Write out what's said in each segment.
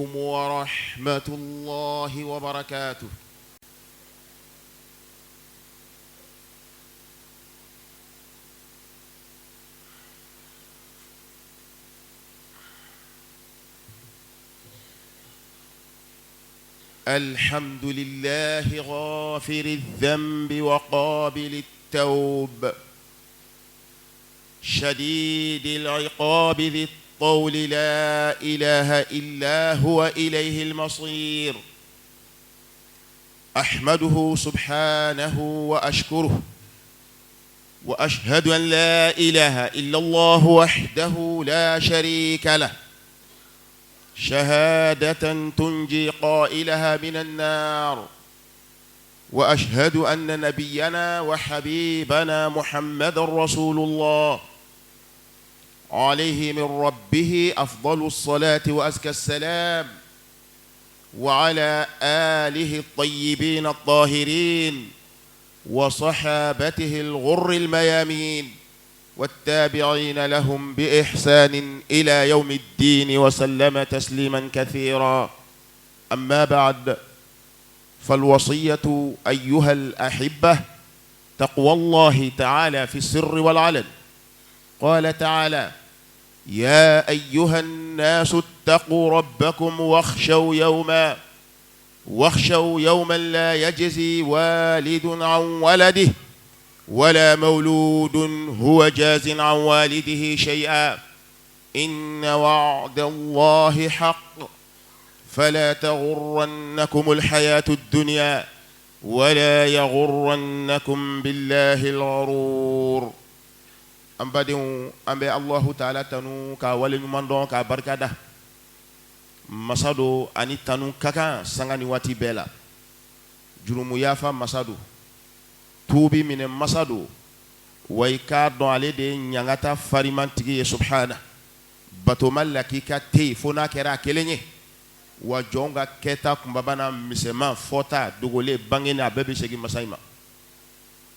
عليكم ورحمة الله وبركاته. الحمد لله غافر الذنب وقابل التوب شديد العقاب ذي الطول لا إله إلا هو إليه المصير. أحمده سبحانه وأشكره وأشهد أن لا إله إلا الله وحده لا شريك له شهادة تنجي قائلها من النار. وأشهد أن نبينا وحبيبنا محمد رسول الله عليه من ربه أفضل الصلاة وأزكى السلام وعلى آله الطيبين الطاهرين وصحابته الغر الميامين والتابعين لهم بإحسان إلى يوم الدين وسلم تسليما كثيرا. أما بعد، فالوصية أيها الأحبة تقوى الله تعالى في السر والعلن. قال تعالى: يا أيها الناس اتقوا ربكم واخشوا يوما لا يجزي والد عن ولده ولا مولود هو جاز عن والده شيئا إن وعد الله حق فلا تغرنكم الحياة الدنيا ولا يغرنكم بالله الغرور. أمباديو أمبي الله تعالى تنو كاولي نماندون كبركادا مسادو أني تنو كاكا سانغاني واتي بيلا جرمو يافا مسادو توبي من مسادو ويكار دون علي دي نيانغاتا فاريمان تيجي سبحانه باتومال لكيكا تي فونا كرا كيليني وجونغا كيتا كمبابانا مسيما فوتا دوغولي بانغينا بيبي شيكي مسايما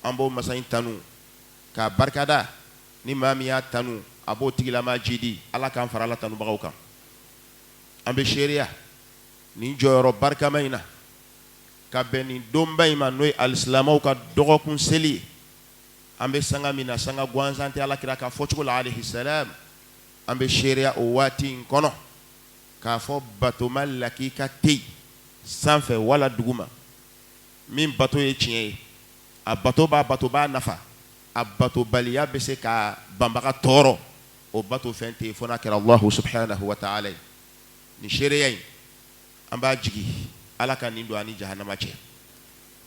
أمبو مساين تنو كبركادا ni mamiya tanu abo tigilama jidi ala kan farala tanu bagaw kan ambe sheria ni joro barka mayna ka beni dombay ma noy alislamaw ka dogokun seli ambe sanga mina sanga gwanzante ala kira ka fochukul alayhi salam ambe sheria o wati kono ka fo bato malaki ka tey sanfɛ wala duguma min bato ye tiɲɛ a bato ba nafa a bato baliya bɛ se ka banbaga tɔɔrɔ o bato fɛn tɛ fo n'a kɛra Allahu subhanahu wa ta'ala ye. ni seereya in an b'a jigi ala ka nin don ani jahanama cɛ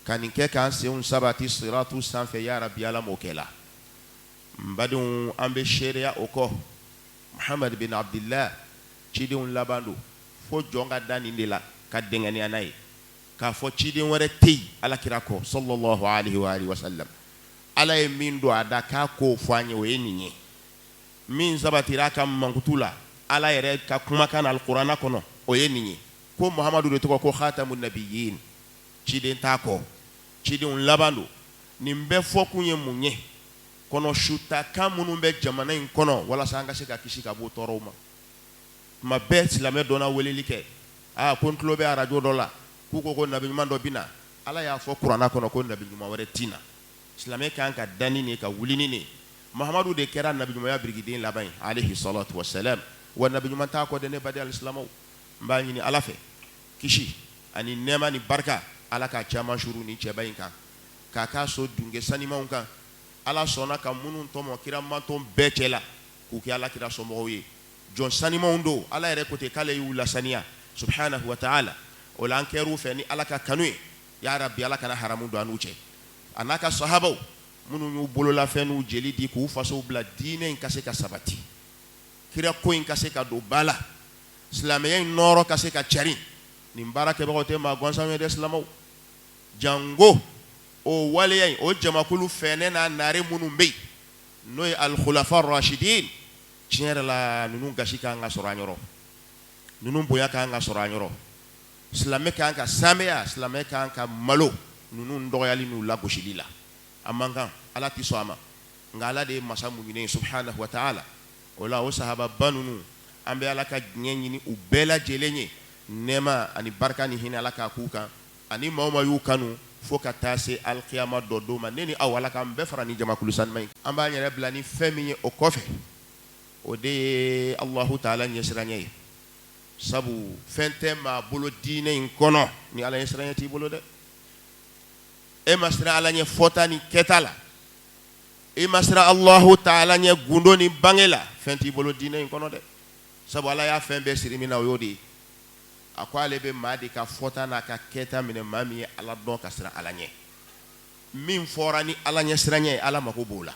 ka nin kɛ k'an senw sabati siratu sanfɛ ya rabi ala m'o kɛ la. n badenw an bɛ seereya o kɔ Muhammad bin Abdillah cidenw laban don fo jɔn ka da nin de la ka dɛngɛniya n'a ye k'a fɔ ciden wɛrɛ tɛ yen alakira kɔ sallallahu alaihi wa alihi wa sallam. ala ye min don a da k'a k'o fɔ an ye o ye nin ye min sabatira a ka mankutu la ala yɛrɛ ka kumakan na alikuranɛ kɔnɔ o ye nin ye ko Muhamadu de tɔgɔ ko khatamun nabiyyin ciden t'a kɔ cidenw laban don. nin bɛɛ fɔ kun ye mun ye kɔnɔ sutakan minnu bɛ jamana in kɔnɔ walasa an ka se ka kisi ka bɔ tɔɔrɔw ma. tuma bɛɛ silamɛ dɔnna weleli kɛ ko n tulo bɛ arajo dɔ la k'u ko nabi ɲuman dɔ bɛ na ala y'a fɔ kuranɛ kɔnɔ ko nabi ɲuman wɛrɛ tɛ na. silamɛ kan ka dani ni ka wuli ni Muhamadu de kɛra nabi ɲumanya birigiden laban ye alayhi salatu wa salam wa nabi ɲuman t'a kɔ dɛ ne baden alisilamɛw. n b'a ɲini ala fɛ kisi ani nɛɛma ni barika ala ka caman suru ni cɛba in kan k'a ka so dunke sanimaw kan. ala sɔnna ka minnu tɔmɔ kira mantɔn bɛɛ cɛ la k'u kɛ ala kira somɔgɔw ye jɔn sanimaw don ala yɛrɛ ko ten k'ale y'u lasaniya subhanahu wa ta'ala. o la an kɛr'u fɛ ni ala ka kanu ye ya rabbi ala kana haramu don an n'u cɛ a n'a ka sahabaw minnu y'u bololafɛn n'u jeli di k'u fasow bila diinɛ in ka se ka sabati kira ko in ka se ka don ba la silamɛya in nɔɔrɔ ka se ka cari. nin baara kɛbagaw tɛ maa gansanw ye dɛ silamɛw. jango o waleya in o jamakulu fɛnɛ n'a naare minnu bɛ yen n'o ye al-khulafa rashidin tiɲɛ yɛrɛ la ninnu gasi kan ka sɔrɔ an yɔrɔ ninnu bonya kan ka sɔrɔ an yɔrɔ. silamɛ kan ka sameya silamɛ kan ka malo ninnu dɔgɔyali n'u lagosili la a man kan ala tɛ sɔn a ma nka ala de ye masa muɲunen subhanahu wa ta'ala. o la o sahaba ba ninnu an bɛ ala ka diɲɛ ɲini u bɛɛ lajɛlen ye nema ani barka ni hinɛ ala k'a k'u kan ani maa o maa y'u kanu fo ka taa se alikiyama dɔ don ma ne ni aw ala k'an bɛɛ fara ni jamakulu sanuma in an b'an yɛrɛ bila ni fɛn min ye o kɔfɛ o de ye Allahu taala ɲɛsiranɲɛ ye sabu fɛn tɛ maa bolo diinɛ in kɔnɔ ni ala ɲɛsiranɲɛ t'i bolo dɛ e ma siran ala ɲɛ fɔta ni kɛta la e ma siran Allahu taala ɲɛ gundo ni bange la fɛn t'i bolo diinɛ in kɔnɔ dɛ sabu ala y'a fɛn bɛɛ siri min na o y'o de ye a ko ale bɛ maa de ka fɔta n'a ka kɛta minɛ maa min ye ala dɔn ka siran ala ɲɛ min fɔra ni ala ɲɛsiranɲɛ ye ala mako b'o la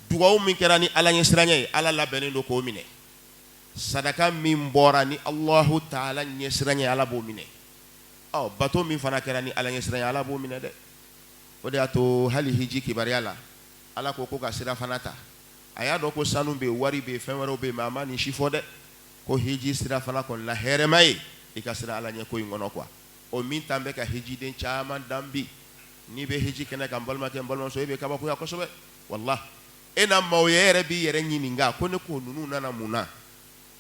dugawu min kɛra ni ala ɲɛsiranɲɛ ye ala labɛnnen don k'o minɛ sadaka min bɔra ni Allahu taala ɲɛsiranɲɛ ye ala b'o minɛ bato min fana kɛra ni ala ɲɛsiranɲɛ ye ala b'o minɛ dɛ o de y'a to hali hiji kibaruya la ala ko ka sira fana ta a y'a dɔn ko sanu bɛ yen wari bɛ yen fɛn wɛrɛw bɛ yen mais a ma nin si fɔ dɛ ko hiji sira fana kɔni la hɛrɛma ye i ka sira ala ɲɛ ko in kɔnɔ quoi o min t'an bɛ ka hijiden caman dan bi n'i bɛ hiji kɛnɛ kan n balimakɛ n balimamuso e bɛ kabakoya kosɛbɛ walahi e na maaw ye e yɛrɛ b'i yɛrɛ ɲininka ko ne ko ninnu nana mun na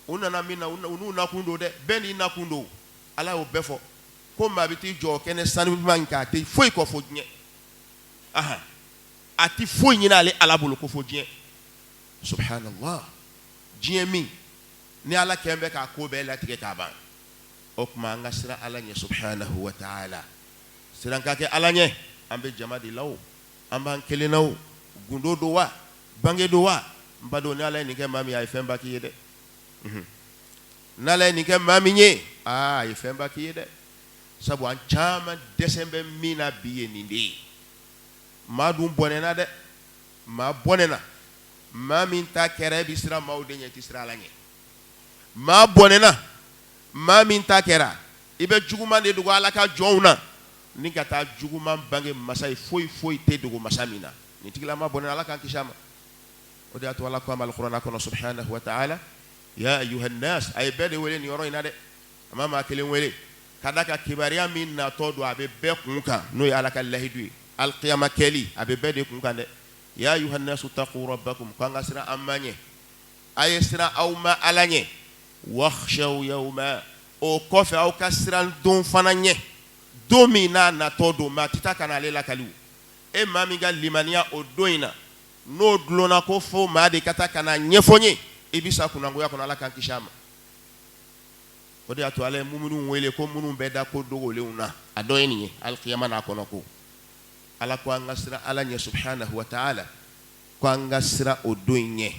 u nana min na u n'u nakun don dɛ bɛɛ n'i nakun don ala y'o bɛɛ fɔ ko maa bɛ t'i jɔ kɛnɛ sanuman in kan a tɛ foyi kɔ fo diɲɛ a tɛ foyi ɲini ale ala bolo ko fo diɲɛ subhanallah diɲɛ min ni ala kɛn bɛ k'a ko bɛɛ latigɛ k'a ban o tuma an ka siran ala ɲɛ subhanahu wa ta'ala siran ka kɛ ala ɲɛ an bɛ jama de la o an b'an kelen na o gundo don wa bange don wa n ba don ni ala ye nin kɛ maa min ye a ye fɛnba k'i ye dɛ n'ala ye nin kɛ maa min ye a ye fɛnba k'i ye dɛ sabu an caman dɛsɛ bɛ min na bi ye nin de ye maa dun bɔnɛna dɛ maa bɔnɛna maa min ta kɛra e bɛ siran maaw de ɲɛ i tɛ siran ala ɲɛ maa bɔnɛna maa min ta kɛra i bɛ juguman de dogo ala ka jɔnw na ni ka taa juguman bange masa ye foyi foyi tɛ dogo masa min na nin tigilama bɔnɛna ala k'an kisi a ma o de y'a to ala ko a ma alikuranɛ kɔnɔ subhanahu wa ta'ala ya ayuhan nas a ye bɛɛ de wele nin yɔrɔ in na dɛ a ma maa kelen wele ka da ka kibaruya min natɔ don a bɛ bɛɛ kun kan n'o ye ala ka lahidu ye alikiyama kɛli a bɛ bɛɛ de kun kan dɛ ya ayuhan nasu taqu rabbakum ko an ka siran an ma ɲɛ a ye siran aw ma ala ɲɛ wakhshaw yawma o kɔfɛ aw ka siran don fana ɲɛ don min n'a natɔ don maa tɛ taa ka na ale lakali e maa min ka limaniya o don in na n'o dulonna ko fo maa de ka taa ka na ɲɛfɔ n ye i bɛ sa kunangoya kɔnɔ ala k'an kisi a ma o de y'a to ala ye minnu wele ko minnu bɛ da ko dogolenw na a dɔ ye nin ye alikiyama n'a kɔnɔ ko ala ko an ka siran ala ɲɛ subhanahu wa ta'ala ko an ka siran o don in ɲɛ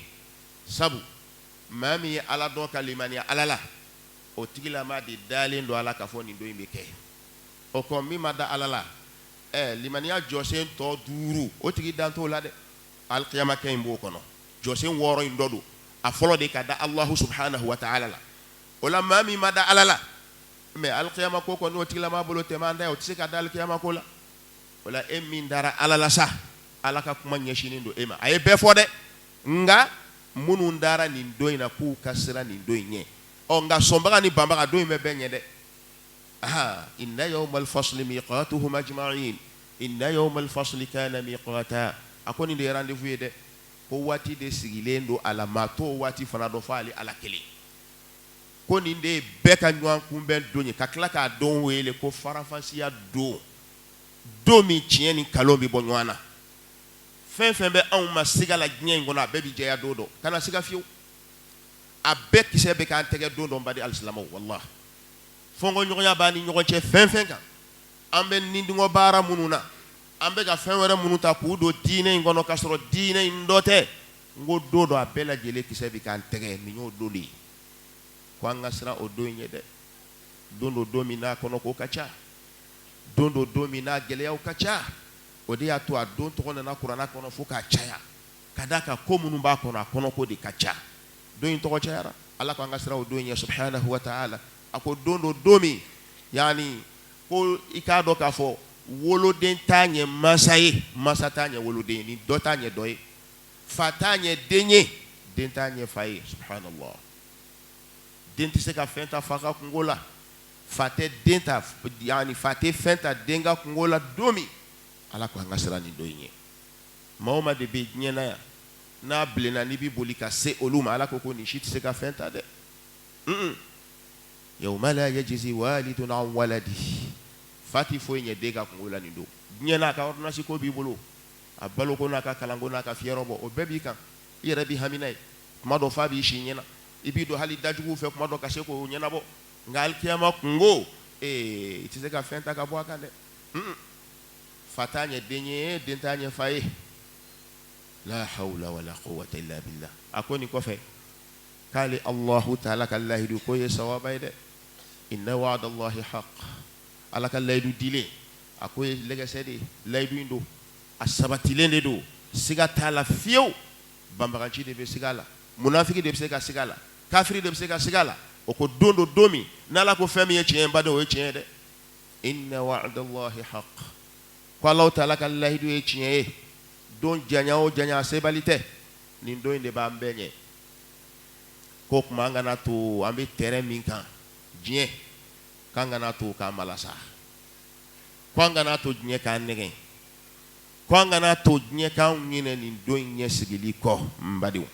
sabu maa min ye ala dɔn ka limaniya ala la o tigilama de dalen don ala ka fɔ nin don in bɛ kɛ o kɔ min ma da ala la limaniya jɔsen tɔ 5 o tigi dan t'o la dɛ alikiyama kɛ in b'o kɔnɔ jɔsen 6 in dɔ don a fɔlɔ de ka da Allahu subhanahu wa ta'ala la o la maa min ma da ala la mais alikiyama ko kɔni o tigilama bolo tɛmɛ an da ye o tɛ se ka da alikiyama ko la o la e min dara ala la sa ala ka kuma ɲɛsinen don e ma a ye bɛɛ fɔ dɛ nka minnu dara nin don in na k'u ka siran nin don in ɲɛ nka sɔnbaga ni banbaga don in bɛ bɛɛ ɲɛ dɛ inna yawmal fasli miqatuhum ajma'in inna yawmal fasli kana miqata a ko nin de ye rendez-vous ye dɛ ko waati de sigilen don a la maa t'o waati fana dɔn fo ale ala kelen ko nin de ye bɛɛ ka ɲɔgɔn kunbɛn don ye ka tila k'a don wele ko faranfasiya don min tiɲɛ ni nkalon bɛ bɔ ɲɔgɔn na fɛn fɛn bɛ anw ma siga la diɲɛ in kɔnɔ a bɛɛ bɛ jɛya don dɔ kana siga fiyewu a bɛɛ kisɛ bɛ k'an tɛgɛ don dɔ badi alisilamɛw walahi fɔnkɔɲɔgɔnya b'a ni ɲɔgɔn cɛ fɛn fɛn kan an bɛ nindungɔ baara minnu na an bɛ ka fɛn wɛrɛ minnu ta k'u don diinɛ in kɔnɔ k'a sɔrɔ diinɛ in dɔ tɛ n ko don dɔ a bɛɛ lajɛlen kisɛ bɛ k'an tɛgɛ nin y'o don de ye ko an ka siran o don in ye dɛ don do don min n'a kɔnɔ ko ka ca don do don min n'a gɛlɛyaw ka ca o de y'a to a don tɔgɔ nana kuranɛ kɔnɔ fo k'a caya ka d'a kan ko minnu b'a kɔnɔ a kɔnɔ ko de ka ca don in tɔgɔ cayara ala ko an ka siran o don in ye subhanahu wa ta'ala a ko don do don min yani ko i k'a dɔn k'a fɔ woloden t'a ɲɛ mansa ye mansa t'a ɲɛ woloden ye ni dɔ t'a ɲɛ dɔ ye fa t'a ɲɛ den ye den t'a ɲɛ fa ye subhanallah den tɛ se ka fɛn ta fa ka kungo la fa tɛ den ta yani fa tɛ fɛn ta den ka kungo la don min ala ko an ka siran nin don in ye maa o maa de bɛ diɲɛ na yan n'a bilenna n'i bɛ boli ka se olu ma ala ko nin si tɛ se ka fɛn ta dɛ yawma la yajzi walidun an waladihi fati foyi ɲɛ den ka kungo la nin don diɲɛ n'a ka ordonnance ko b'i bolo a baloko n'a ka kalanko n'a ka fiyɛrɛ bɔ o bɛɛ b'i kan i yɛrɛ b'i hami n'a ye tuma dɔ f'a b'i si ɲɛna i b'i don hali dajuguw fɛ tuma dɔ ka se k'o ɲɛnabɔ nka alikiyama kungo i tɛ se ka fɛn ta ka bɔ a kan dɛ fa t'a ɲɛ den ye den t'a ɲɛ fa ye la hawla wala quwwata illa billah a ko nin kɔfɛ k'ale Allahu ta'ala ka lahidu ko ye sawaba ye dɛ inna wa'dallahi haqq ala ka layidu dilen a ko ye lɛgɛsɛ de layidu in don a sabatilen de don siga t'a la fiyewu banbaganci de bɛ siga a la munafiki de bɛ se ka siga a la kafiri de bɛ se ka siga a la o ko don do don min n'ala ko fɛn min ye tiɲɛ ye baden o ye tiɲɛ ye dɛ inna wa'dallahi haqq ko Alahu ta'ala ka layidu ye tiɲɛ ye don janya o janya a sebali tɛ nin don in de b'an bɛɛ ɲɛ ko kuma an kana to an bɛ terrain min kan diɲɛ k'an kana to k'an malasa ko an kana to diɲɛ k'an nɛgɛn ko an kana to diɲɛ k'an ɲinɛ nin don in ɲɛ sigili kɔ n badenw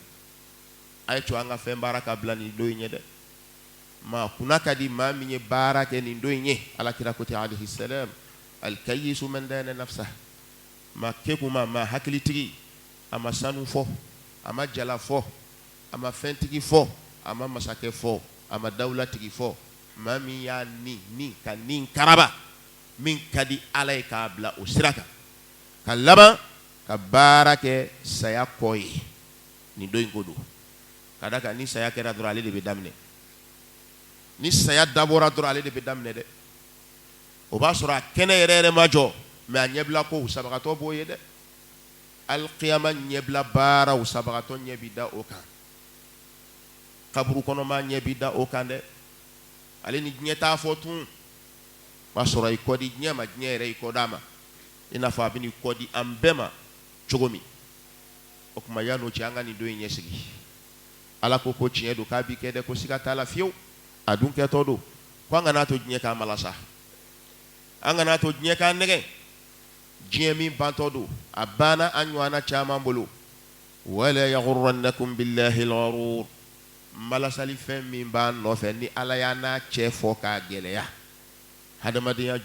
a ye to an ka fɛn baara ka bila nin don in ɲɛ dɛ maa kunna ka di maa min ye baara kɛ nin don in ɲɛ alakira ko ten alayhi salam alkayisu man dana nafsa maa kekuma maa hakilitigi a ma sanu fɔ a ma jala fɔ a ma fɛntigi fɔ a ma masakɛ fɔ a ma dawulatigi fɔ maa min y'a ni ka nin karaba min ka di ala ye k'a bila o sira kan ka laban ka baara kɛ saya kɔ ye nin don in ko don ka da kan ni saya kɛra dɔrɔn ale de bɛ daminɛ ni saya dabɔra dɔrɔn ale de bɛ daminɛ dɛ o b'a sɔrɔ a kɛnɛ yɛrɛ yɛrɛ ma jɔ mɛ a ɲɛbila ko sabagatɔ b'o ye dɛ alikiyama ɲɛbila baaraw sabagatɔ ɲɛ bi da o kan kaburu kɔnɔma ɲɛ bi da o kan dɛ ale ni diɲɛ t'a fɔ tun o b'a sɔrɔ i kɔ di diɲɛ ma diɲɛ yɛrɛ i kɔ d'a ma i n'a fɔ a bɛ n'i kɔ di an bɛɛ ma cogo min o tuma yan'o cɛ an ka nin don in ɲɛsigi ala ko tiɲɛ don k'a b'i kɛ dɛ ko siga t'a la fiyewu a dun kɛtɔ don ko an kana to diɲɛ k'an malasa an kana to diɲɛ k'an nɛgɛn diɲɛ min bantɔ don a banna an ɲɔgɔnna caman bolo wala yaghurrannakum billahi al-gharur malasali fɛn min b'an nɔfɛ ni ala y'a n'a cɛ fɔ k'a gɛlɛya hadamadenya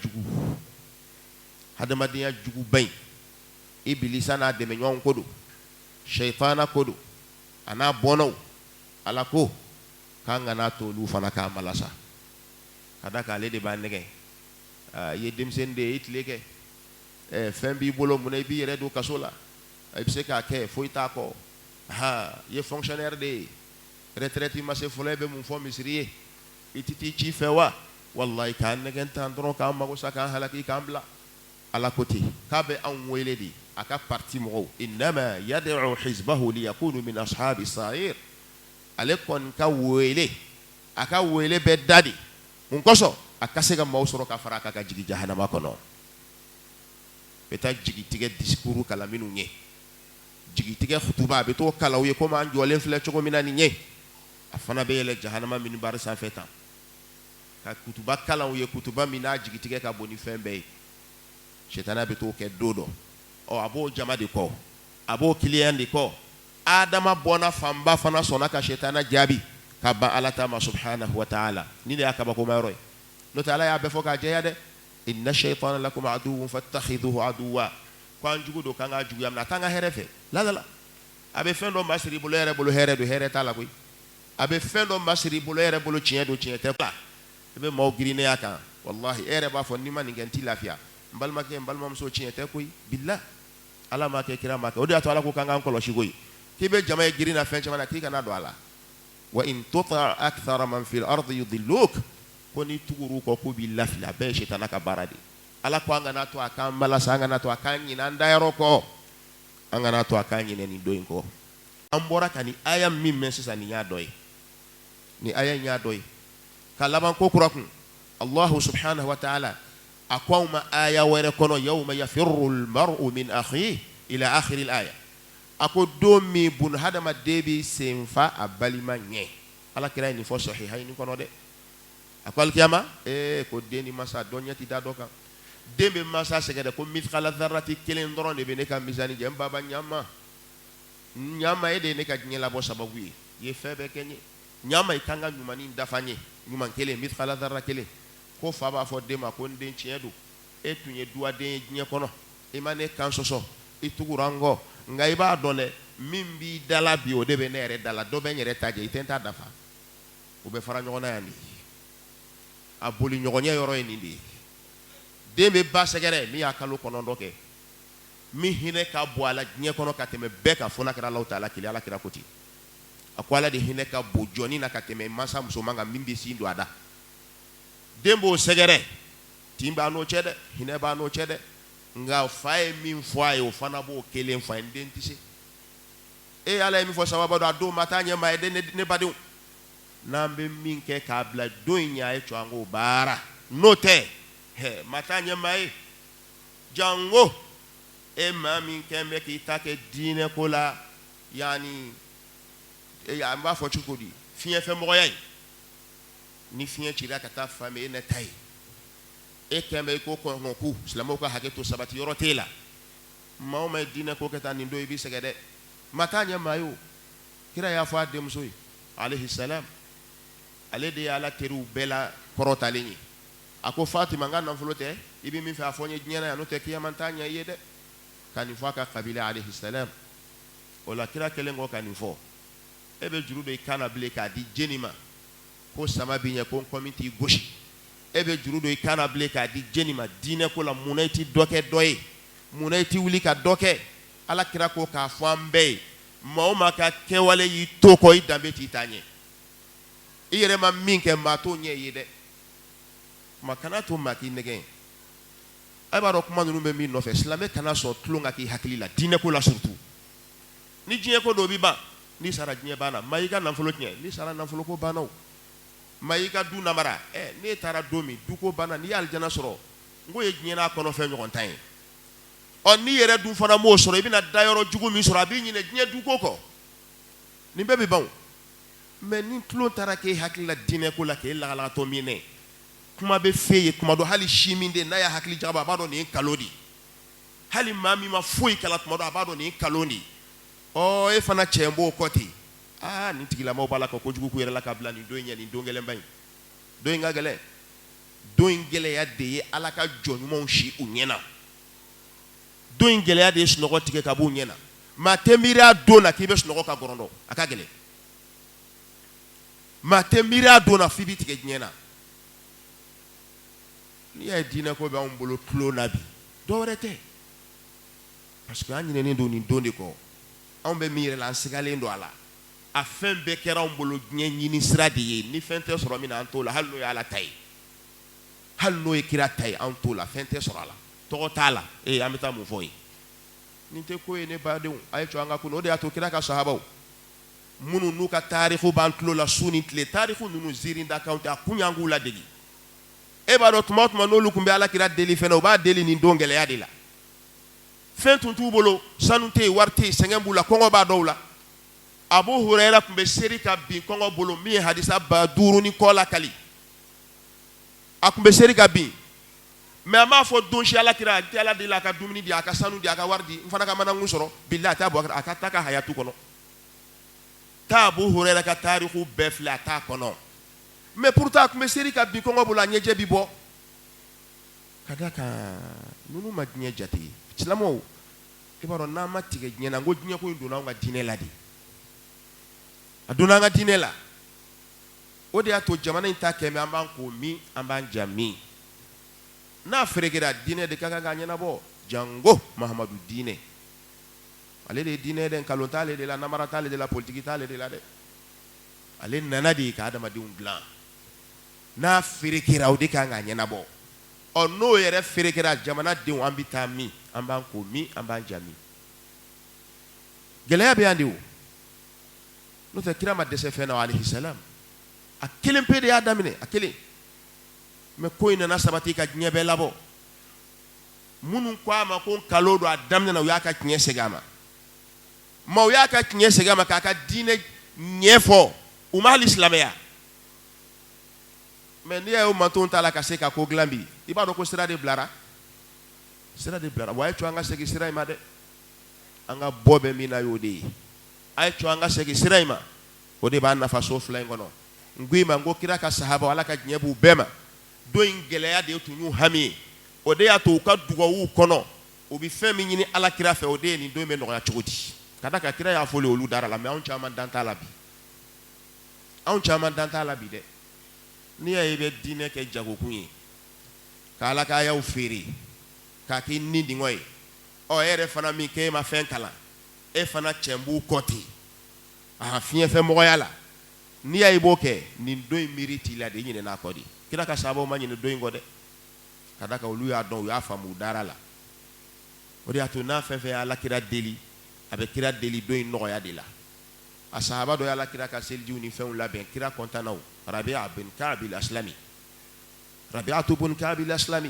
jugu ba in ibilisa n'a dɛmɛɲɔgɔn ko don shaitana ko don a n'a bɔnnaw ala ko k'an kana to olu fana k'a malasa ka da k'ale de b'a nɛgɛn i ye denmisɛnnin de ye i tile kɛ fɛn b'i bolo mun na i b'i yɛrɛ don kaso la i bɛ se k'a kɛ foyi t'a kɔ i ye fonctionnaire de ye retraite ma se fɔlɔ i bɛ mun fɔ misiri ye i tɛ t'i ci fɛ wa wallahi k'an nɛgɛn tan dɔrɔn k'an mago sa k'an halaki k'an bila ala ko ten k'a bɛ anw wele de a ka parti mɔgɔw innama yad'u hizbahu liyakunu min ashabi sa'ir ale kɔni ka wele a ka wele bɛ da de mun kosɔn a ka se ka maaw sɔrɔ ka fara a kan ka jigin jahanama kɔnɔ bɛ taa jigitigɛ discours kalan minnu ye jigitigɛ khutuba a bɛ t'o kalan u ye komi an jɔlen filɛ cogo min na nin ye a fana bɛ yɛlɛ jahanama minibari sanfɛ tan ka kutuba kalan u ye kutuba min n'a jigitigɛ ka bon ni fɛn bɛɛ ye sitana bɛ t'o kɛ don dɔ a b'o jama de kɔ a b'o client de kɔ adama bɔnna fanba fana sɔnna ka sitana jaabi ka ban ala ta ma subhanahu wa ta'ala ni de y'a kabakoma yɔrɔ ye n'o tɛ ala y'a bɛɛ fɔ k'a jɛya dɛ inna shaytana lakum aduwwun fattakhidhuhu aduwwa ko an jugu don k'an ka juguya minɛ a t'an ka hɛrɛ fɛ la a bɛ fɛn dɔ masiri i bolo yɛrɛ bolo hɛrɛ don hɛrɛ t'a la koyi a bɛ fɛn dɔ masiri i bolo yɛrɛ bolo tiɲɛ don tiɲɛ tɛ la i bɛ maaw girinnenya kan wallahi e yɛrɛ b'a fɔ n'i ma nin kɛ n t'i lafiya n balimakɛ n balimamuso tiɲɛ tɛ koyi billah ala m'a kɛ kira m'a kɛ o de y'a to ala ko k'an k'an kɔlɔsi koyi k'i bɛ jama ye girin na fɛn caman na k'i kana don a la wa in tuti' akthara man fil ardi yudilluk ko ni tugur'u kɔ k'u b'i lafili a bɛɛ ye sitana ka baara de ala ko an kana to a k'an balasa an kana to a k'an ɲinɛ an dayɔrɔ kɔ an kana to a k'an ɲinɛ nin don in kɔ an bɔra ka nin aya min mɛn sisan nin y'a dɔ ye nin aya in y'a dɔ ye ka laban ko kura kun allahu subhanahu wa ta'ala a ko anw ma aya wɛrɛ kɔnɔ yawma yafirru al-mar'u min akhihi ila akhiri al-aya a ko don min bun hadamaden bɛ sen fa a balima ɲɛ ala kira ye nin fɔ sahihayni kɔnɔ dɛ a ko alikiyama ko den ni masa dɔ ɲɛ tɛ da dɔ kan den bɛ masa sɛgɛn dɛ ko mithqala dharrati kelen dɔrɔn de bɛ ne ka misani jɛ n baba ɲama e de ye ne ka diɲɛ labɔ sababu ye i ye fɛn bɛɛ kɛ n ye ɲama i kan ka ɲumanni dafa n ye ɲuman kelen mithqala dharra kelen ko fa b'a fɔ den ma ko n den tiɲɛ don e tun ye duwaden ye diɲɛ kɔnɔ i ma ne kan sɔsɔ i tugura n kɔ nka i b'a dɔn dɛ min b'i dala bi o de bɛ ne yɛrɛ dala dɔ bɛ n yɛrɛ ta jɛ i tɛ n ta dafa o bɛ fara ɲɔgɔn na yan de a boli ɲɔgɔnyɛ yɔrɔ ye nin de ye den bɛ ba sɛgɛrɛ min y'a kalo 9 kɛ min hinɛ ka bon a la diɲɛ kɔnɔ ka tɛmɛ bɛɛ ka fɔ n'a kɛra Alahu Taala kelen Ala kira ko ten a ko Ala de hinɛ ka bon jɔnni na ka tɛmɛ mansa musoman kan min bɛ sin don a da den b'o sɛgɛrɛ tin b'a n'o cɛ dɛ hinɛ b'a n'o cɛ dɛ nka fa ye min fɔ a ye o fana b'o kelen fɔ a ye n den tɛ se e Ala ye min fɔ sababa don a don ma taa ɲɛ maa ye dɛ ne badenw n'an bɛ min kɛ k'a bila don in ɲɛ a ye cɔ an k'o baara n'o tɛ ma taa ɲɛ maa ye jango e maa min kɛn bɛ k'i ta kɛ diinɛ ko la yani an b'a fɔ cogo di fiɲɛ fɛ mɔgɔya ye ni fiɲɛ cira ka taa fan min e ne ta ye e kɛn bɛ i ko kɔnkɔnku silamɛw ka hakɛ to sabati yɔrɔ t'e la maa o maa ye diinɛ ko kɛ taa nin don i b'i sɛgɛn dɛ ma taa ɲɛ maa ye o kira y'a fɔ a denmuso ye alayhi salam ale de ye Ala teriw bɛɛ la kɔrɔtalen ye a ko Fatima n ka nafolo tɛ i bɛ min fɛ a fɔ n ye diɲɛ na yan n'o tɛ kiyama t'a ɲɛ i ye dɛ ka nin fɔ a ka kabila alayhi salam o la kira kɛlen kɔ ka nin fɔ e bɛ juru don i kan na bilen k'a di jeni ma ko sama b'i ɲɛ ko n kɔ min t'i gosi e bɛ juru don i kan na bilen k'a di jeni ma diinɛ ko la munna i ti dɔ kɛ dɔ ye munna i ti wuli ka dɔ kɛ Ala kira ko k'a fɔ an bɛɛ ye maa o maa ka kɛwale y'i to kɔ i danbe t'i ta ɲɛ i yɛrɛ ma min kɛ maa t'o ɲɛ i ye dɛ kuma kana to maa k'i nɛgɛn a b'a dɔn kuma ninnu bɛ min nɔfɛ silamɛ kana sɔn tulon ka k'i hakili la diinɛ ko la surtout ni diɲɛ ko dɔ b'i ban n'i sara diɲɛ banna maa y'i ka nafolo tiɲɛ n'i sara nafolo ko banna o maa y'i ka du namara n'e taara don min du ko banna n'i ye alijana sɔrɔ n ko ye diɲɛ n'a kɔnɔ fɛn ɲɔgɔn tan ye n'i yɛrɛ dun fana m'o sɔrɔ i bɛna dayɔrɔ jugu min sɔrɔ a b'i ɲinɛ diɲɛ du ko kɔ nin bɛɛ bɛ ban o mais ni tulon taara k'e hakili la diinɛ ko la k'e lagalagatɔ minɛ kuma bɛ f'e ye kuma dɔ hali si min de n'a y'a hakili jagabɔ a b'a dɔn nin ye nkalon de ye hali maa min ma foyi kala tuma dɔ a b'a dɔn nin ye nkalon de ye e fana cɛ b'o kɔ ten nin tigilamɔgɔw b'a la ka kojugu k'u yɛrɛ la ka bila nin don in ɲɛ nin don gɛlɛnba in don in ka gɛlɛn don in gɛlɛya de ye Ala ka jɔn ɲumanw si u ɲɛna don in gɛlɛya de ye sunɔgɔ tigɛ ka b'u ɲɛna maa tɛ miiri a don na k'i bɛ sunɔgɔ ka gɔrɔndɔ a ka gɛlɛn maa tɛ miiri a don na f'i b'i tigɛ diɲɛ na n'i y'a ye diinɛ ko bɛ anw bolo tulon na bi dɔ wɛrɛ tɛ parce que an ɲinɛnen don nin don de kɔ anw bɛ min yɛrɛ la an sigalen don a la a fɛn bɛɛ kɛra anw bolo diɲɛ ɲini sira de ye ni fɛn tɛ sɔrɔ min na an t'o la hali n'o ye Ala ta ye hali n'o ye kira ta ye an t'o la fɛn tɛ sɔrɔ a la tɔgɔ t'a la an bɛ taa mun fɔ ye nin tɛ ko ye ne badenw a ye cɔ an ka kun o de y'a to kira ka sahabaw minnu n'u ka taarixu b'an tulo la su ni tile taarixu ninnu ziiri da kan tɛ a kun y'an k'u ladegi e b'a dɔn tuma o tuma n'olu tun bɛ Ala kira deli fɛnɛ u b'a deli nin don gɛlɛya de la fɛn tun t'u bolo sanu tɛ yen wari tɛ yen sɛgɛn b'u la kɔngɔ b'a dɔw la Abu Hurayra tun bɛ seri ka bin kɔngɔ bolo min ye hadisa 5,000 ni kɔ la kali a tun bɛ seri ka bin mais a m'a fɔ don si Ala kira a tɛ Ala deli a ka dumuni di a ka sanu di a ka wari di n fana ka manakun sɔrɔ bilahi a t'a bɔ a ka taa ka hayatu kɔnɔ taa Abu Hurayra ka taarixu bɛɛ filɛ a t'a kɔnɔ mais pourtant a tun bɛ seri ka bin kɔngɔ bolo a ɲɛjɛ bi bɔ ka d'a kan ninnu ma diɲɛ jate silamɛw i b'a dɔn n'an ma tigɛ diɲɛ na n ko diɲɛ ko in donna anw ka diinɛ la de a donna an ka diinɛ la o de y'a to jamana in ta kɛmɛ an b'an ko min an b'an ja min n'a ferekera diinɛ de ka kan k'a ɲɛnabɔ jango Mahamadu diinɛ ale de ye diinɛ ye dɛ nkalon t'ale de la namara t'ale de la politiki t'ale de la dɛ ale nana de ka adamadenw dilan n'a ferekera o de kan k'a ɲɛnabɔ n'o yɛrɛ ferekera jamanadenw an bɛ taa min an b'an ko min an b'an ja min gɛlɛya bɛ yan de o n'o tɛ kira ma dɛsɛ fɛn na alayhi salam a kelen pe de y'a daminɛ a kelen mais ko in nana sabati ka diɲɛ bɛɛ labɔ minnu ko a ma ko nkalon don a daminɛ na u y'a ka tiɲɛ segin a ma ma u y'a ka tiɲɛ segin a ma k'a ka diinɛ ɲɛfɔ u ma hali silamɛya mais n'i y'a ye o mantonw t'a la ka se ka ko dilan bi i b'a dɔn ko sira de bilara wa a ye to an ka segin sira in ma dɛ an ka bɔ bɛ min na y'o de ye a ye to an ka segin sira in ma o de b'a nafa so fila in kɔnɔ ngui mango kira ka sahaba wala ka nyebu bema do in geleya de tunu hami o de ya to ka dugawu kono o bi femi nyini ala kira fe o de ni do me no ya chogodi kada ka kira ya fole olu dara la me on chama danta la bi on chama danta la bi de ni ya be dine ke jago kunyi kala ka ya ufiri ka ki ni dingoy o ere fana mi ke ma fen kala e fana chembu koti a fiye fe mo yala ni ya iboke ni do miriti la de nyine na kodi kira ka sabo ma nyine do ngode kada ka olu ya don ya famu dara la o de atuna fe fe ala kira deli abe kira deli do no ya de la asahaba do ya ala kira ka selji uni fe un la ben kira kontana o Rabi'a bin Ka'b al-Aslami Rabi'atu bin Ka'b al-Aslami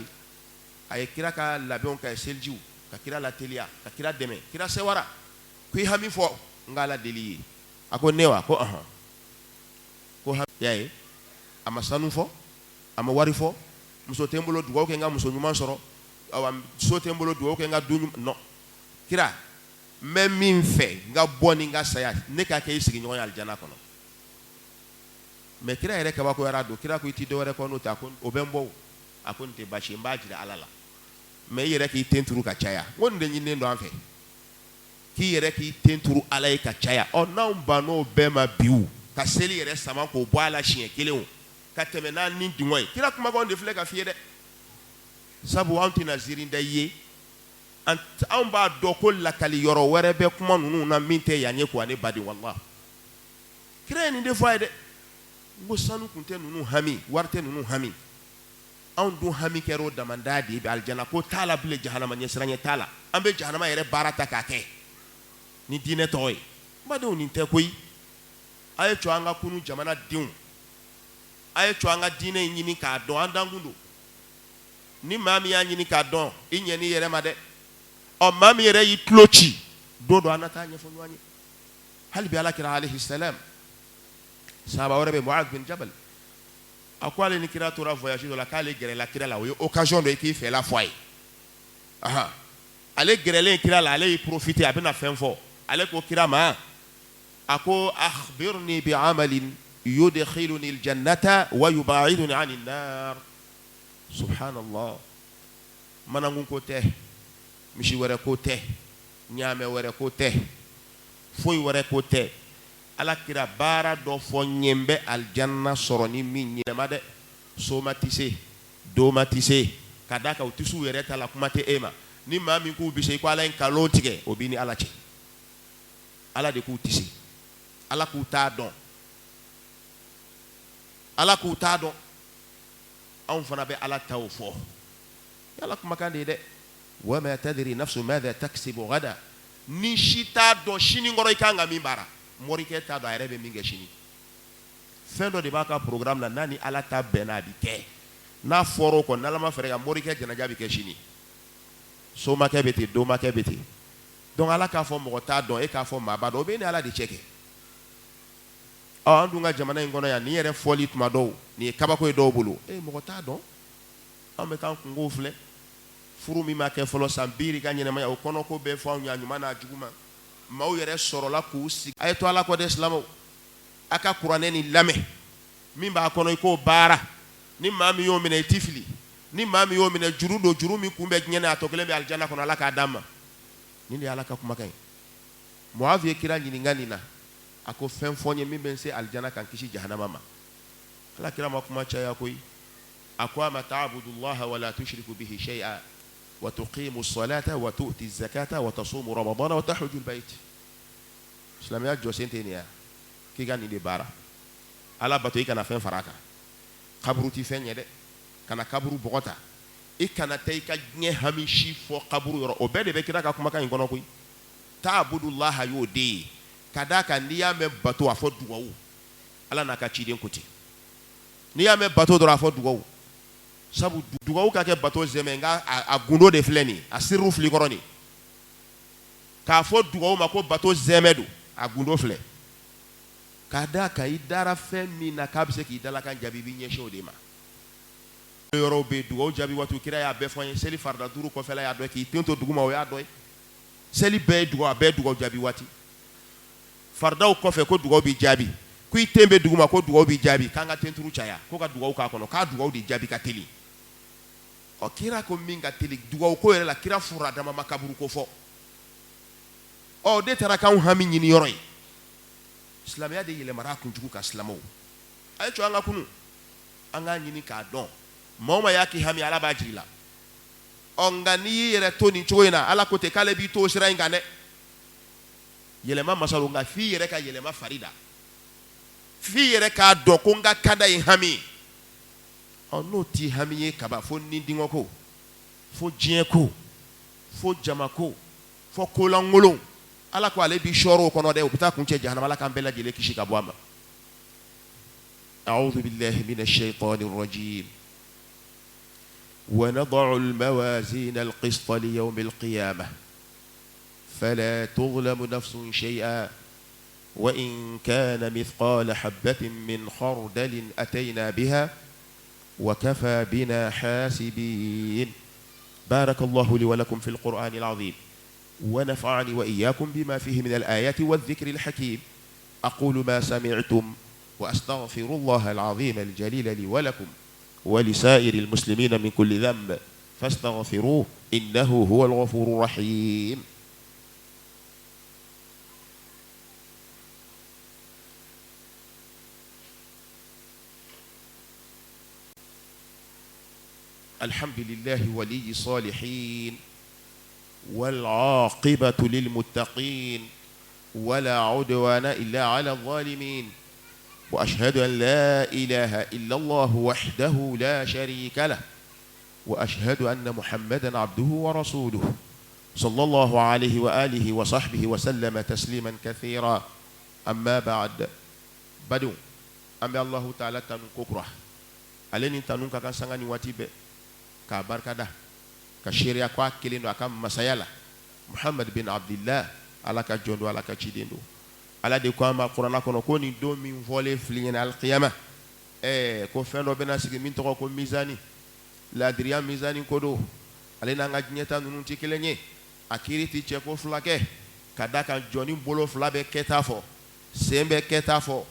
ay kira ka labion ka selji ka kira la telia ka kira deme kira sewara kuy hami fo ngala deli ako newa ko ko yaye ama sanu fo ama wari fo muso tembolo dugo ke nga muso nyuma soro awam so tembolo dugo ke nga dunyu no kira même min fe nga boni nga saya ne ka ke isigi nyoya aljana kono me kira ere ka ba ko yara do kira ko iti do re kono ta kon obembo akon te bashi mbaji da alala me yere ki tenturu ka chaya wonde nyine ndo anfe ki yere ki tenturu alai ka chaya o na mbano bema biu ka seli yere sama ko bo ala chien kelewo ka temena ni dingoy kira kuma ko ndefle ka fiede sabu anti nazirin da ye ant amba do ko la kali yoro were be kuma nunu na minte yanye ko ane badi wallah kira ni de faide ngo sanu kunte nunu hami warte nunu hami on do hami kero damandadi be aljana ko tala bile jahannama nyesranye tala ambe jahannama yere barata ka ke ni dine toy bado ni te koyi aye choanga kunu jamana diun aye choanga dine nyini ka do andangundo ni mami ya nyini ka don inyeni yere made o mami yere yi tlochi do anata nyefo nwanye hal bi alakira alayhi salam sahaba wore be Mu'adh bin Jabal akwale ni kira tora voyage do la kale gere la kira la o occasion de ki fait la foi aha ale gere le kira la ale profiter abena fen fo ale ko kira ma ako akhbirni bi amalin yudkhiluni aljannata wa yubaiduni anin nar subhanallah manangun ko te mishi wore ko te nyame wore ko te foy wore ko te ala kira bara do fo nyembe aljanna soroni min nyema de so matise do matise kadaka utisu yereta la kumate ema ni mami ku bise ko ala en kalotige obini ala che ala de ku tisi ala ku ta don on fana be ala taw fo yalla kuma kande de wa ma tadri nafsu madha taksibu gada ni shita do shini ngoro ikanga mimbara morike ta do arebe minge shini fendo de baka programme la nani ala ta benabi ke na foro ko nalama fere ga morike jana jabi ke shini so makebeti do makebeti donc ala ka fo mo ta do e ka fo maba do be ni ala di cheke andunga jamana ngono ya ni yere foli tuma do ni kabako do bulu mo ta do ambe kan kungo fle furu mi make folo sambiri kanyene ma ya kono ko be fo nya nyuma na juguma maw yere soro la ku si ay to ala ko de islamo aka qur'ane ni lame min ba kono ko bara ni mami yo mine tifli ni mami yo mine jurudo jurumi kumbe nyene atokele be aljana kono ala ka dama ni ndi ala ka kuma kay Muawiya kira nyini ngani na ako fen fonye mi ben se aljana kan kishi jahannama ma ala kira ma kuma chaya koy akwa ma ta'budullaha wa la tushriku bihi shay'a wa tuqimu as-salata wa tu'ti az-zakata wa tasumu ramadana wa tahujju al-bayt islamia josente ni ya kiga ni de bara ala bato ikana fen faraka kaburu ti fen yede kana kaburu bogota ikana tay ka nye hamishi fo kaburu yoro obede be kira ka kuma kan ngono koy ta'budullaha yodi kadaka niya me bato afo duwawu ala na ka chiden kuti niya me bato do afo duwawu sabu duwawu ka ke bato zeme nga agundo de fleni asiru fli koroni ka afo duwawu mako bato zeme do agundo fle kadaka idara femi na kabse ki idala kan jabibi nyesho de ma yoro be duwawu jabi watu kira ya be fonye seli farda duru ko fela ya do ki tento duguma o ya do seli be duwawu jabi wati fardaw ko fe ko dugo bi jabi kuy tembe duguma ko dugaw bi jaabi kanga tenturu caya ko ka dugaw ka kono ka dugaw di jaabi ka teli o kira ko min ka teli dugaw ko yɛrɛ la kira fura dama makaburu ko fɔ o de tara kan hami ɲini yɔrɔ ye silamɛya de yɛlɛmara kunjugu ka silamɛw a ye co an ka kunu an ka ɲini k'a dɔn maa o maa y'a k'i hami ala b'a jiri la nka n'i y'i yɛrɛ to nin cogo in na ala ko ten k'ale b'i to sira in kan dɛ yɛlɛma masalo nka f'i yɛrɛ ka yɛlɛma fari da f'i yɛrɛ k'a dɔn ko n ka kada ye hami n'o t'i hami ye kaba fo ni dingɔ ko fo diɲɛ ko fo jama ko fo kolankolon ala ko ale b'i sɔrɔ o kɔnɔ dɛ o bɛ taa kun cɛ jahanama ala k'an bɛɛ lajɛlen kisi ka bɔ a ma a'udhu billahi minash shaitanir rajim ونضع الموازين القسط ليوم القيامة فلا تظلم نفس شيئا وإن كان مثقال حبة من خردل أتينا بها وكفى بنا حاسبين بارك الله لي ولكم في القرآن العظيم ونفعني وإياكم بما فيه من الآيات والذكر الحكيم أقول ما سمعتم وأستغفر الله العظيم الجليل لي ولكم ولسائر المسلمين من كل ذنب فاستغفروه إنه هو الغفور الرحيم الحمد لله ولي الصالحين والعاقبة للمتقين ولا عدوان إلا على الظالمين وأشهد أن لا إله إلا الله وحده لا شريك له وأشهد أن محمدا عبده ورسوله صلى الله عليه وآله وصحبه وسلم تسليما كثيرا أما بعد بدو أما الله تعالى تنون كوكرة ألين تنون كان سانغاني واتيب كبركة ده كشريعة كوا كلين وكم مسيالا محمد بن عبد الله على كجون وعلى كشيدينو ala de ko ama qur'ana kono ko ni do min vole fliŋena alqiyama ko fɛn dɔ bɛna sigi min tɔgɔ ko mizani ladiriya mizani ko do ale n'an ka diɲɛta ninnu ti kelen ye a kiiri ti cɛ ko fila kɛ ka da kan jɔni bolo fila bɛ kɛta fɔ sen bɛ kɛta fɔ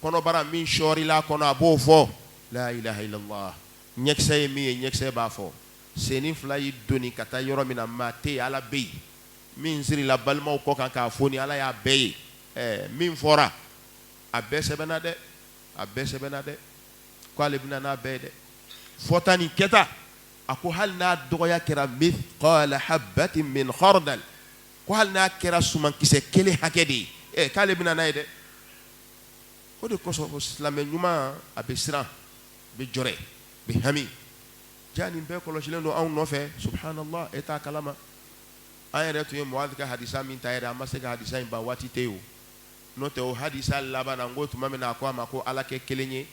kɔnɔbara min sɔɔrila kɔnɔ a b'o fɔ la ilaha illallah ɲɛkisɛ ye min ye ɲɛkisɛ b'a fɔ senni fila y'i doni ka taa yɔrɔ min na maa tɛ yen ala bɛ yen min sirila balimaw kɔ kan k'a fɔ ni ala y'a bɛɛ ye min fɔra a bɛɛ sɛbɛnna dɛ a bɛɛ sɛbɛnna dɛ ko ale bɛna n'a bɛɛ ye dɛ fɔta ni kɛta a ko hali n'a dɔgɔya kɛra mithqala habbatin min khardal ko hali n'a kɛra sumankisɛ kelen hakɛ de ye k'ale bɛna n'a ye dɛ o de kosɔn silamɛ ɲuman a bɛ siran a bɛ jɔrɛ a bɛ hami ja nin bɛɛ kɔlɔsilen don anw nɔfɛ subhanallah e t'a kalama an yɛrɛ tun ye Muadh ka hadisa min ta yɛrɛ an ma se ka hadisa in ban waati tɛ yen o n'o tɛ o hadisa laban na n ko tuma min na a ko a ma ko ala kɛ kelen ye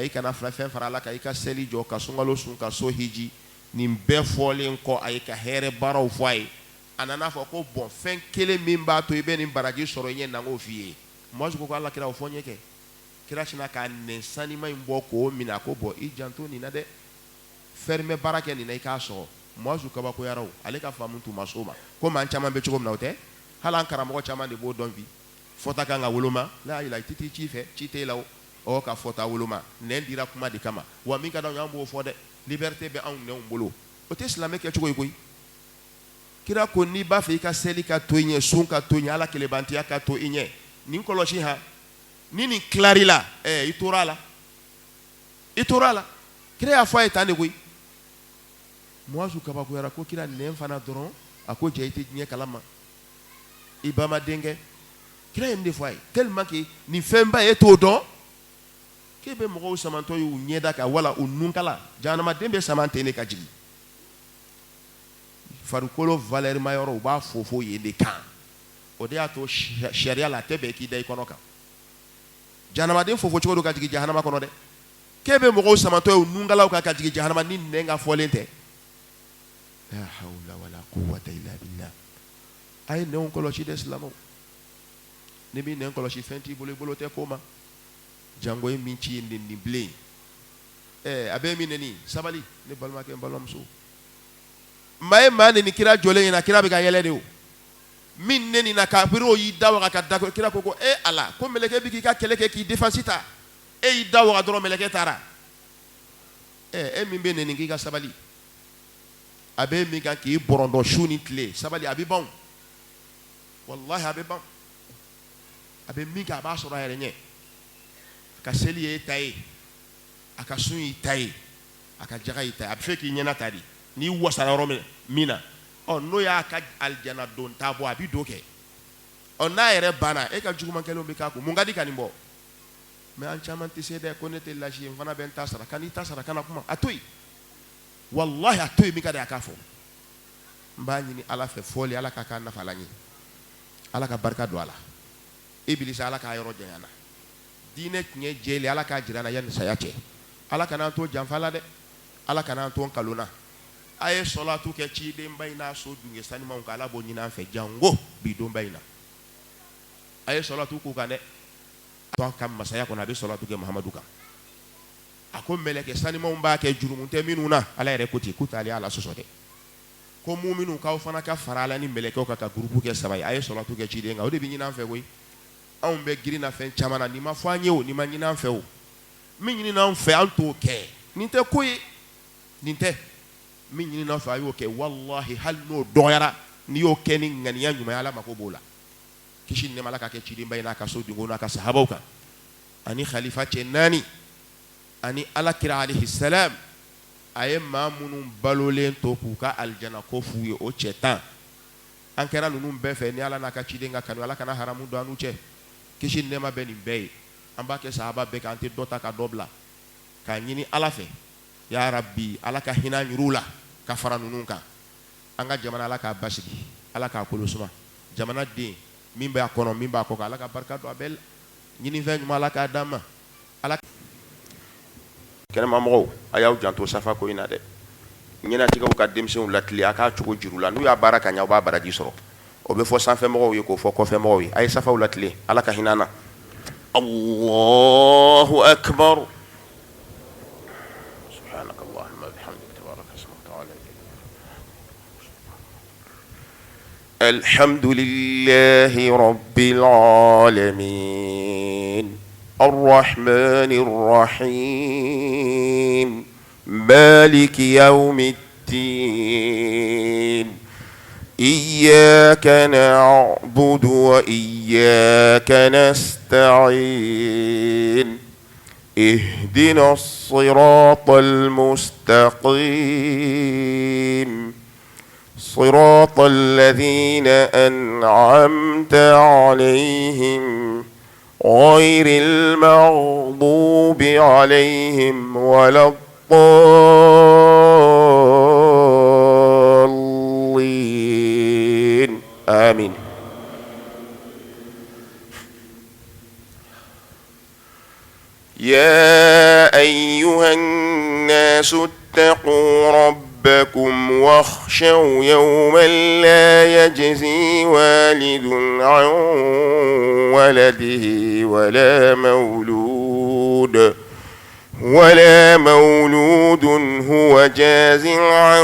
i kana fɛn fara ala kan i ka seli jɔ ka sunkalo sun ka so hiji nin bɛɛ fɔlen kɔ a ye ka hɛrɛ baaraw fɔ a ye a nana fɔ ko bɔn fɛn kelen min b'a to i bɛ nin baraji sɔrɔ i ɲɛ na n k'o f'i ye Muadh ko ala kira o fɔ n ye kɛ kira sinna ka nɛn sanima in bɔ k'o minɛ a ko bɔn i janto nin na dɛ fɛrimɛ baara kɛ nin na i k'a sɔrɔ Muadh kabakoyara o ale ka faamu tun ma s'o ma ko maa caman bɛ cogo min na o tɛ hali an karamɔgɔ caman de b'o dɔn bi fɔta kan ka woloma la ilaha i tɛ ci fɛ ci t'e la o ka fɔta woloma nɛn dira kuma de kama wa min ka d'anw ye an b'o fɔ dɛ liberté bɛ anw nɛnw bolo o tɛ silamɛ kɛcogo ye koyi kira ko n'i b'a fɛ i ka seli ka to i ɲɛ sun ka to i ɲɛ ala kelebantiya ka to i ɲɛ nin kɔlɔsi ha ni nin tilar'i la i tora a la i tora a la kira y'a fɔ a ye tan de koyi Muadh kabakoyara ko kira nɛn fana dɔrɔn a ko jɛ i tɛ diɲɛ kalama i ba ma denkɛ kira ye nin de fɔ a ye tellement que nin fɛnba e t'o dɔn k'e bɛ mɔgɔw samantɔ y'u ɲɛda kan wala u nunkala jahanamaden bɛ sama ten de ka jigin farikolo valeur ma yɔrɔ u b'a fofo yen de kan o de y'a to sariya la a tɛ bɛn k'i da i kɔnɔ kan jahanamaden fofo cogo do ka jigin jahanama kɔnɔ dɛ k'e bɛ mɔgɔw samantɔ y'u nunkalaw kan ka jigin jahanama ni nɛn ka fɔlen tɛ la hawla wala quwwata illa billah a ye nɛnw kɔlɔsi dɛ silamɛw ni b'i nɛn kɔlɔsi fɛn t'i bolo i bolo tɛ ko ma jango ye min ci ye nin bilen a bɛ min nɛni sabali ne balimakɛ n balimamuso maa ye maa nɛni kira jɔlen ɲɛna kira bɛ ka yɛlɛ de o min neni na kabiro yi dawa ka da kira ko ala ko meleke bi ki ka keleke ki defensita yi dawa doro meleke tara min be neni ki ka sabali abe mi ka ki borondo shuni tle sabali abi bon wallahi abi bon abe mi ka ba soro yere nye ka seli e tay aka sun yi tay aka jaga yi tay abi fe ki nyana tari ni wasara ro mina no ya ka aljana don tabo abi doke na yere bana e ka juguma kelo be ka ko mun gadi kanimbo mais an chaman ti sede ko ne te laji en fana ben tasara kan tasara kana kuma atoy wallahi atoy mi kada akafo mbani ni ala fe foli ala ka kana falani ala ka barka do ala iblis ala ka yoro jana dine nye jeli ala ka jirana yan sayache ala kana to janfala de ala kana to kaluna aye salatu ke ci de mbayna so dunge sani ma ko ala bo nyina fe jango bi do mbayna aye salatu ko kane to kam masaya ko na be salatu ke muhammadu ka ako meleke sani ma mba ke jurumun te minuna ala yere ko ti kutali ala so sote ko mu'minu ka fana ka farala ni meleke ko ka groupe ke sabay aye salatu ke ci de nga o de bi nyina fe koy on be girina fe chamana ni ma fanye o ni ma nyina fe o mi nyina fe anto ke ninte koy ninte min ñini na fa yo ke wallahi hal no doyara ni yo ke ni ngani ya nyuma ala makobola kishin ne malaka ke chidi bayna ka so dingo na ka sahabau ka ani khalifa chenani ani ala kira alayhi salam aye mamunun balolen to puka aljana ko fuye o chetan an kera nunun be fe ni ala na ka chidi nga kanu ala kana haramu do anu che kishin ne ma benin be amba ke sahaba be ka anti dota ka dobla ka ñini ala fe ya rabbi ala ka hina nyurula ka fara nununka anga jamana ala ka basigi ala ka kolusuma jamana de min ba kono min ba ko ala ka barka do abel nyini ven mala ka dama ala kene mamro ayaw janto safa ko ina de nyina tiga ka demse latli aka chugo jirula nu ya baraka nya ba baraji soro o be fo sanfe mo wi ko fo ko fe mo wi ay safa latli ala ka hinana Allahu akbar الحمد لله رب العالمين الرحمن الرحيم مالك يوم الدين إياك نعبد وإياك نستعين اهدنا الصراط المستقيم صراط الذين أنعمت عليهم غير المغضوب عليهم ولا الضالين آمين يا أيها الناس اتقوا ربكم واخشوا يوما لا يجزي والد عن ولده ولا مولود هو جاز عن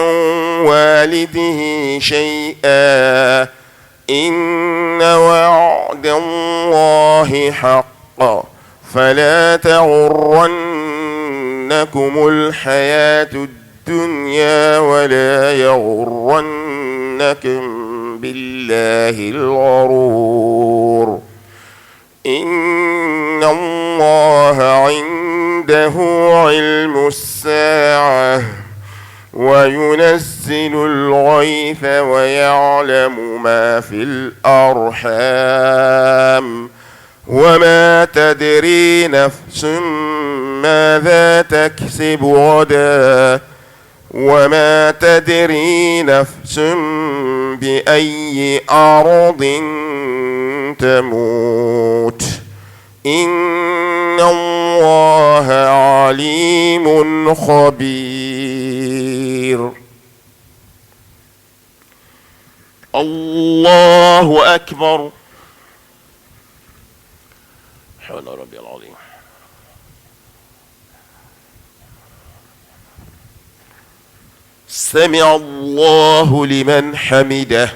والده شيئا إن وعد الله حق فلا تغرنكم الحياة الدنيا ولا يغرنكم بالله الغرور إن الله عنده علم الساعة وينزل الغيث ويعلم ما في الأرحام وما تدري نفس ماذا تكسب غدا وما تدري نفس بأي أرض تموت إن الله عليم خبير الله أكبر حول ربي العظيم سمع الله لمن حمده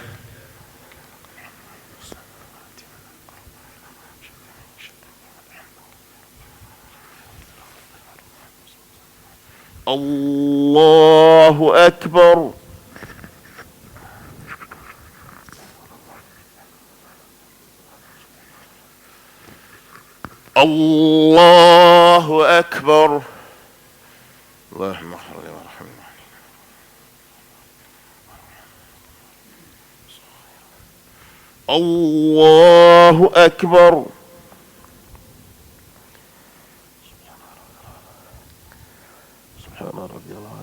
الله أكبر. الله أكبر. اللهم اغفر لي وارحمني. الله أكبر. سبحان ربي العظيم.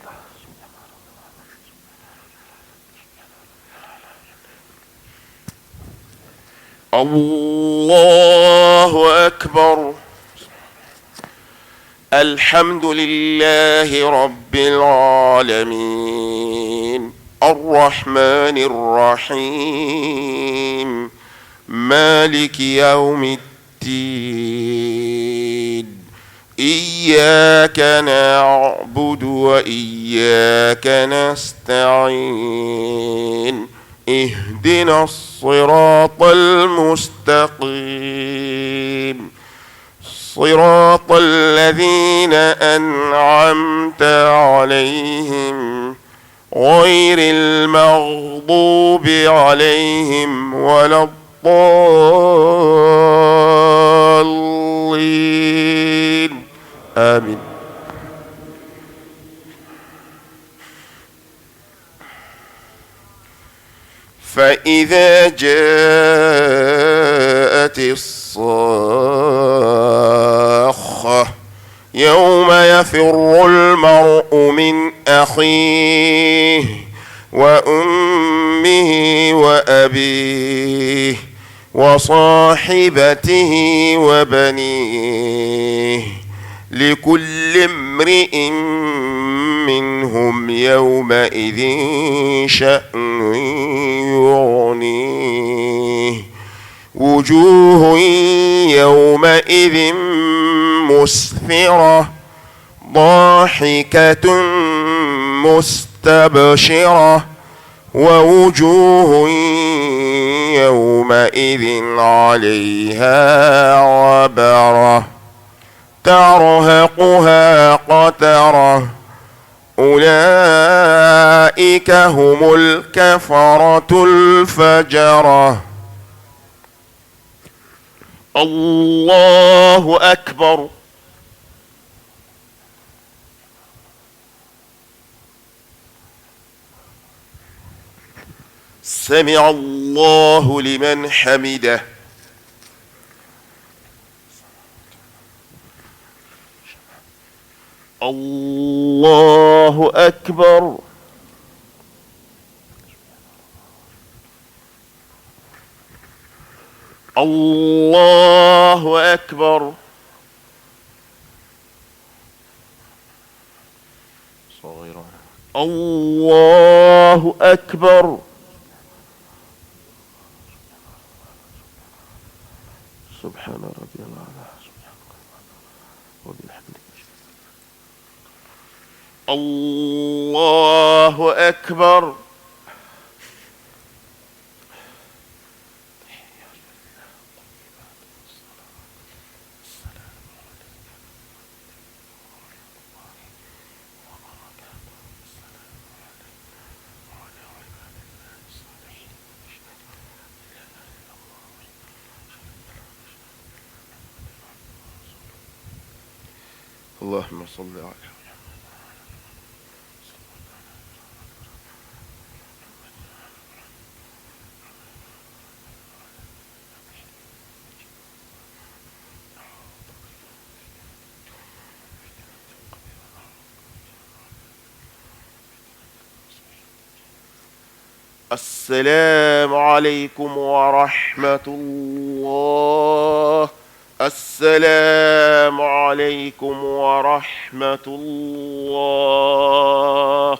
الله أكبر. الحمد لله رب العالمين الرحمن الرحيم مالك يوم الدين إياك نعبد وإياك نستعين اهدنا الصراط المستقيم صراط الذين أنعمت عليهم غير المغضوب عليهم ولا الضالين آمين. فإذا جاءت الصاخة يوم يفر المرء من أخيه وأمه وأبيه وصاحبته وبنيه لكل امرئ منهم يومئذ شأن يغنيه وجوه يومئذ مسفرة ضاحكة مستبشرة ووجوه يومئذ عليها غبرة ترهقها قترة أولئك هم الكفرة الفجرة. الله أكبر. سمع الله لمن حمده. الله أكبر. الله أكبر. صغيرا. الله أكبر. سبحان ربي الأعلى وبحمده. الله أكبر. اللهم صل على السلام عليكم ورحمة الله. السلام عليكم ورحمة الله.